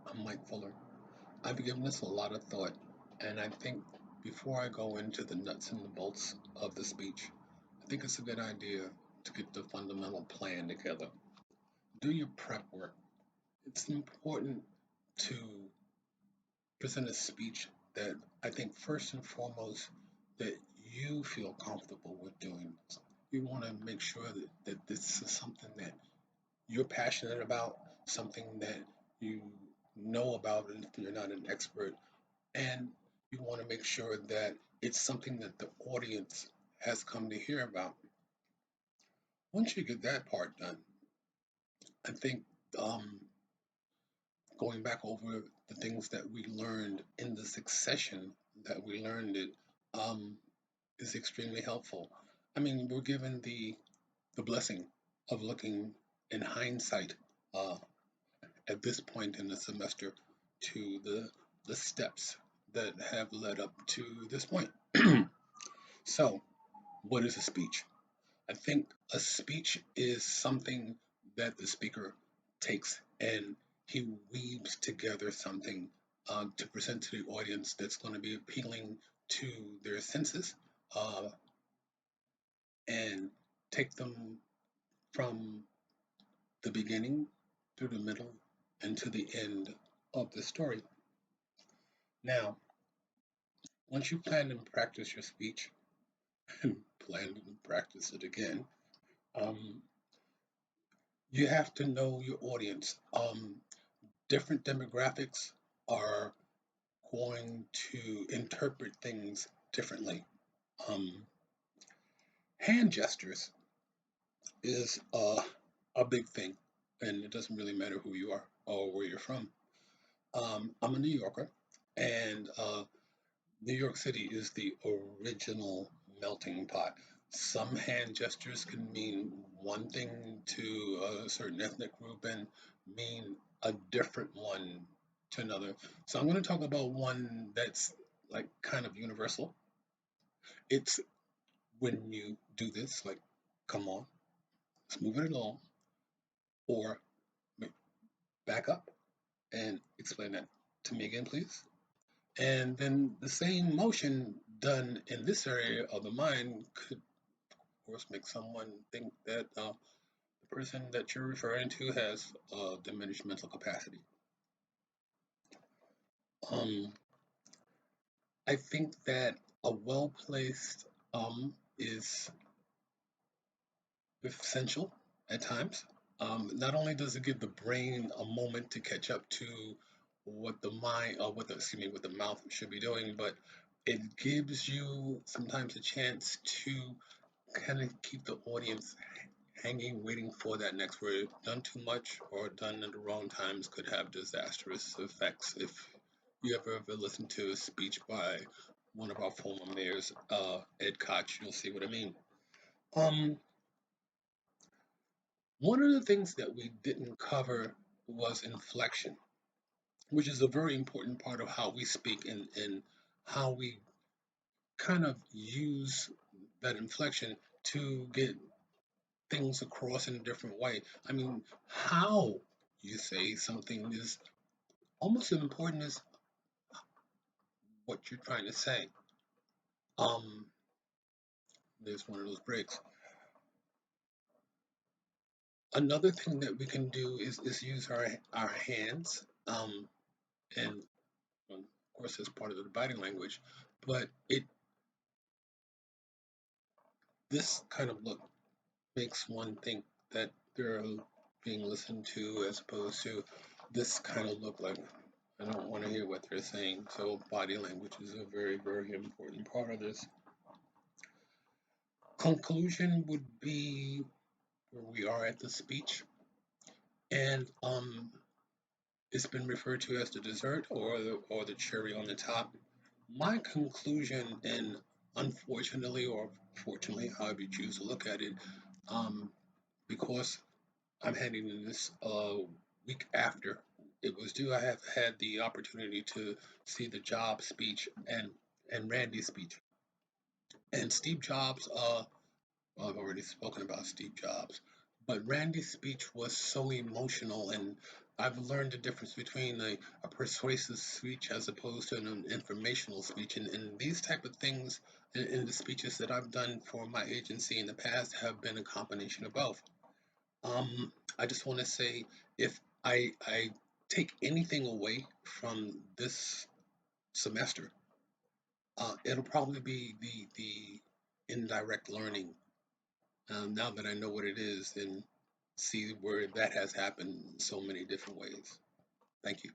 I'm Mike Fuller. I've given this a lot of thought, and I think before I go into the nuts and the bolts of the speech, I think it's a good idea to get the fundamental plan together. Do your prep work. It's important to present a speech that I think first and foremost that you feel comfortable with doing. You want to make sure that this is something that you're passionate about, something that you know about, and if you're not an expert, and you want to make sure that it's something that the audience has come to hear about. Once you get that part done, I think um, going back over the things that we learned in the succession that we learned it um, is extremely helpful. I mean, we're given the blessing of looking in hindsight uh, at this point in the semester to the steps that have led up to this point. So, what is a speech? I think a speech is something that the speaker takes and he weaves together something to present to the audience that's going to be appealing to their senses uh, and take them from the beginning through the middle and to the end of the story. Now, once you plan and practice your speech and plan and practice it again, um, you have to know your audience. Different demographics are going to interpret things differently. Um, Hand gestures is a big thing, and it doesn't really matter who you are or where you're from. I'm a New Yorker, and New York City is the original melting pot. Some hand gestures can mean one thing to a certain ethnic group and mean a different one to another. So I'm going to talk about one that's like kind of universal. It's when you do this, like, come on, let's move it along, or back up and explain that to me again, please. And then the same motion done in this area of the mind could, of course, make someone think that the person that you're referring to has diminished mental capacity. Um, I think that a well placed is essential at times. Not only does it give the brain a moment to catch up to what the mind, or what the mouth should be doing, but it gives you sometimes a chance to kind of keep the audience hanging, waiting for that next word. Done too much or done at the wrong times could have disastrous effects. If you ever listened to a speech by one of our former mayors, Ed Koch, you'll see what I mean. Um, One of the things that we didn't cover was inflection, which is a very important part of how we speak and how we kind of use that inflection to get things across in a different way. I mean, how you say something is almost as important as what you're trying to say. Um, there's one of those breaks. Another thing that we can do is use our hands, and of course as part of the body language, but it this kind of look makes one think that they're being listened to as opposed to this kind of look like I don't want to hear what they're saying. So body language is a very, very important part of this. Conclusion would be where we are at the speech, and it's been referred to as the dessert or the cherry on the top. My conclusion, and unfortunately or fortunately, however you choose to look at it, um, because I'm heading in this week after it was due. I have had the opportunity to see the Jobs speech and Randy's speech. And Steve Jobs, well, I've already spoken about Steve Jobs, but Randy's speech was so emotional and I've learned the difference between a persuasive speech as opposed to an informational speech, and these type of things in the speeches that I've done for my agency in the past have been a combination of both. I just want to say, if I take anything away from this semester, it'll probably be the indirect learning. Now that I know what it is and see where that has happened so many different ways. Thank you.